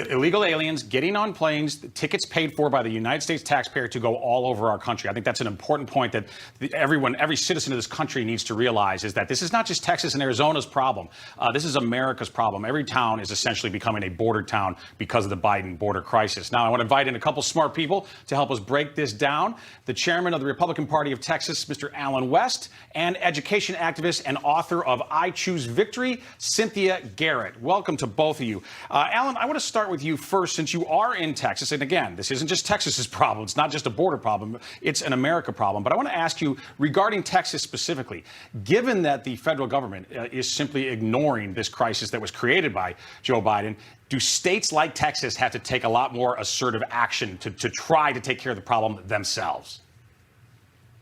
Illegal aliens getting on planes, tickets paid for by the United States taxpayer to go all over our country. I think that's an important point that every citizen of this country needs to realize, is that this is not just Texas and Arizona's problem. This is America's problem. Every town is essentially becoming a border town because of the Biden border crisis. Now, I want to invite in a couple smart people to help us break this down. The chairman of the Republican Party of Texas, Mr. Alan West, and education activist and author of I Choose Victory, Cynthia Garrett. Welcome to both of you. Alan, I want to start with you first, since you are in Texas. And again, this isn't just Texas's problem. It's not just a border problem. It's an America problem. But I want to ask you regarding Texas specifically, given that the federal government is simply ignoring this crisis that was created by Joe Biden, do states like Texas have to take a lot more assertive action to try to take care of the problem themselves?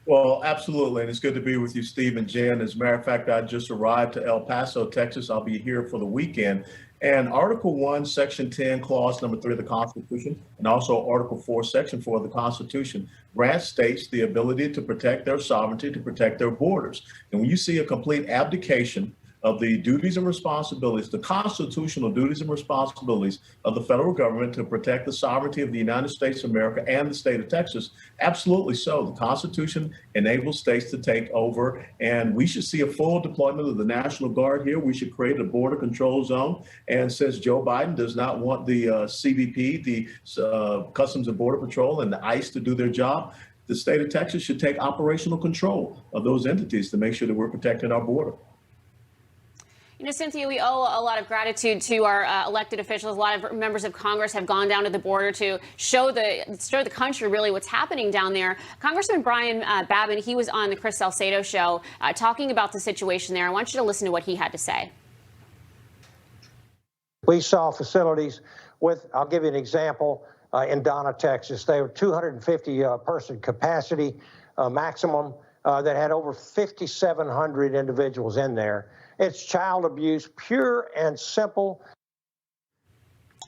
Well, absolutely. And it's good to be with you, Steve and Jen. As a matter of fact, I just arrived to El Paso, Texas. I'll be here for the weekend. And Article 1, Section 10, Clause number 3 of the Constitution, and also Article 4, Section 4 of the Constitution, grants states the ability to protect their sovereignty, to protect their borders. And when you see a complete abdication of the duties and responsibilities, the constitutional duties and responsibilities of the federal government to protect the sovereignty of the United States of America and the state of Texas, absolutely so. The Constitution enables states to take over, and we should see a full deployment of the National Guard here. We should create a border control zone. And since Joe Biden does not want the CBP, the Customs and Border Patrol, and the ICE to do their job, the state of Texas should take operational control of those entities to make sure that we're protecting our border. You know, Cynthia, we owe a lot of gratitude to our elected officials. A lot of members of Congress have gone down to the border to show the country really what's happening down there. Congressman Brian Babin, he was on the Chris Salcedo show talking about the situation there. I want you to listen to what he had to say. We saw facilities with, I'll give you an example, in Donna, Texas. They were 250 person capacity maximum that had over 5,700 individuals in there. It's child abuse, pure and simple.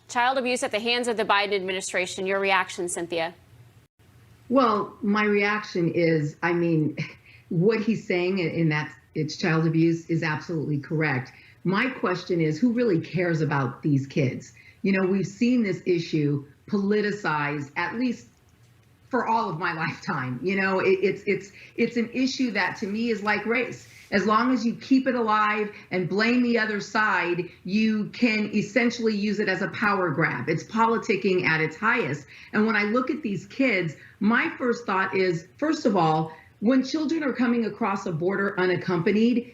Child abuse at the hands of the Biden administration. Your reaction, Cynthia? Well, my reaction is, I mean, what he's saying in that it's child abuse is absolutely correct. My question is, who really cares about these kids? You know, we've seen this issue politicized, at least for all of my lifetime. You know, it's an issue that to me is like race. As long as you keep it alive and blame the other side, you can essentially use it as a power grab. It's politicking at its highest. And when I look at these kids, my first thought is, first of all, when children are coming across a border unaccompanied,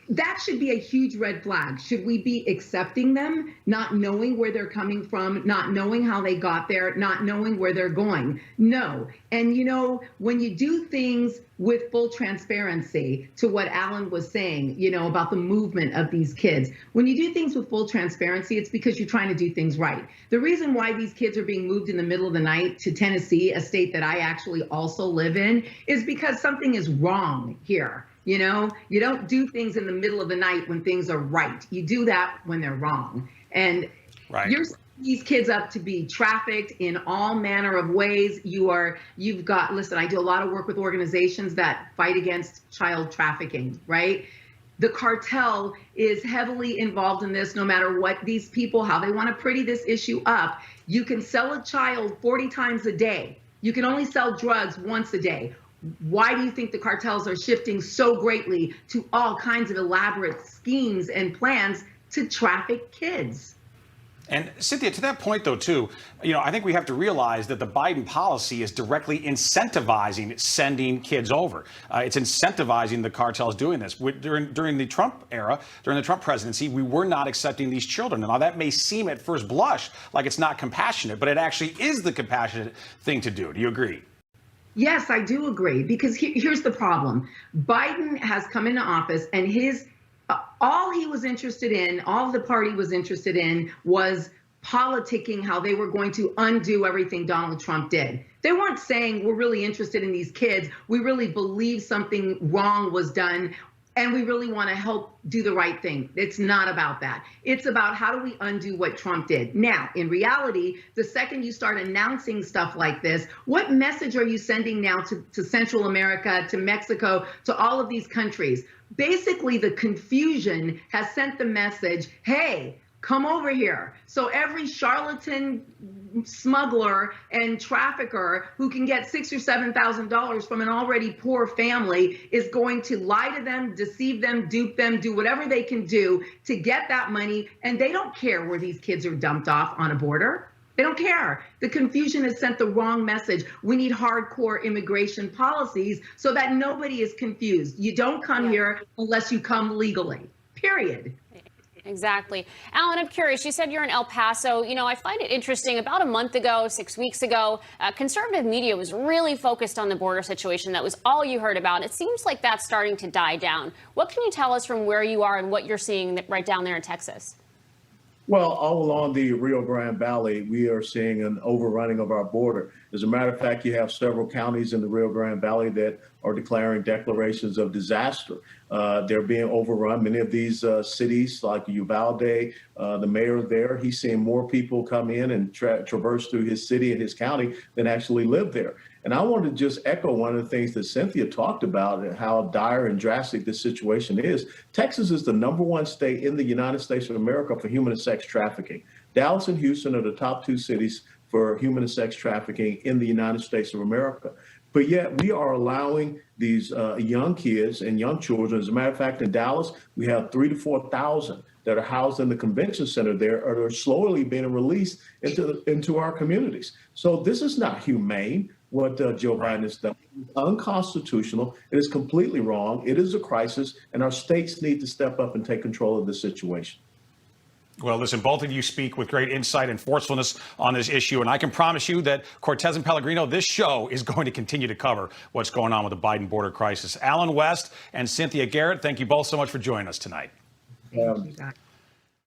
that should be a huge red flag. Should we be accepting them, not knowing where they're coming from, not knowing how they got there, not knowing where they're going? No. And, you know, when you do things with full transparency, to what Alan was saying, you know, about the movement of these kids, when you do things with full transparency, it's because you're trying to do things right. The reason why these kids are being moved in the middle of the night to Tennessee, a state that I actually also live in, is because something is wrong here. You know, you don't do things in the middle of the night when things are right. You do that when they're wrong. And you're setting these kids up to be trafficked in all manner of ways. You've got, listen, I do a lot of work with organizations that fight against child trafficking, right? The cartel is heavily involved in this, no matter what these people, how they want to pretty this issue up. You can sell a child 40 times a day. You can only sell drugs once a day. Why do you think the cartels are shifting so greatly to all kinds of elaborate schemes and plans to traffic kids? And Cynthia, to that point, though, too, you know, I think we have to realize that the Biden policy is directly incentivizing sending kids over. It's incentivizing the cartels doing this. During the Trump era, during the Trump presidency, we were not accepting these children. Now, that may seem at first blush like it's not compassionate, but it actually is the compassionate thing to do. Do you agree? Yes, I do agree, because here's the problem. Biden has come into office, and all he was interested in, all the party was interested in, was politicking how they were going to undo everything Donald Trump did. They weren't saying, we're really interested in these kids, we really believe something wrong was done, and we really want to help do the right thing. It's not about that. It's about how do we undo what Trump did. Now, in reality, the second you start announcing stuff like this, what message are you sending now to Central America, to Mexico, to all of these countries? Basically, the confusion has sent the message, hey, come over here. So every charlatan smuggler and trafficker who can get $6,000 or $7,000 from an already poor family is going to lie to them, deceive them, dupe them, do whatever they can do to get that money. And they don't care where these kids are dumped off on a border. They don't care. The confusion has sent the wrong message. We need hardcore immigration policies so that nobody is confused. You don't come here unless you come legally, period. Exactly. Alan, I'm curious. You said you're in El Paso. You know, I find it interesting. About a month ago, 6 weeks ago, conservative media was really focused on the border situation. That was all you heard about. It seems like that's starting to die down. What can you tell us from where you are and what you're seeing right down there in Texas? Well, all along the Rio Grande Valley, we are seeing an overrunning of our border. As a matter of fact, you have several counties in the Rio Grande Valley that are declaring declarations of disaster. They're being overrun. Many of these cities, like Uvalde, the mayor there, he's seeing more people come in and traverse through his city and his county than actually live there. And I want to just echo one of the things that Cynthia talked about and how dire and drastic this situation is. Texas is the #1 state in the United States of America for human and sex trafficking. Dallas and Houston are the top 2 cities for human and sex trafficking in the United States of America. But yet we are allowing these young kids and young children. As a matter of fact, in Dallas, we have 3,000 to 4,000 that are housed in the convention center there, or are slowly being released into our communities. So this is not humane, what Joe Biden has done. It's unconstitutional. It is completely wrong. It is a crisis, and our states need to step up and take control of the situation. Well, listen, both of you speak with great insight and forcefulness on this issue, and I can promise you that Cortez and Pellegrino, this show is going to continue to cover what's going on with the Biden border crisis. Alan West and Cynthia Garrett, thank you both so much for joining us tonight. Um,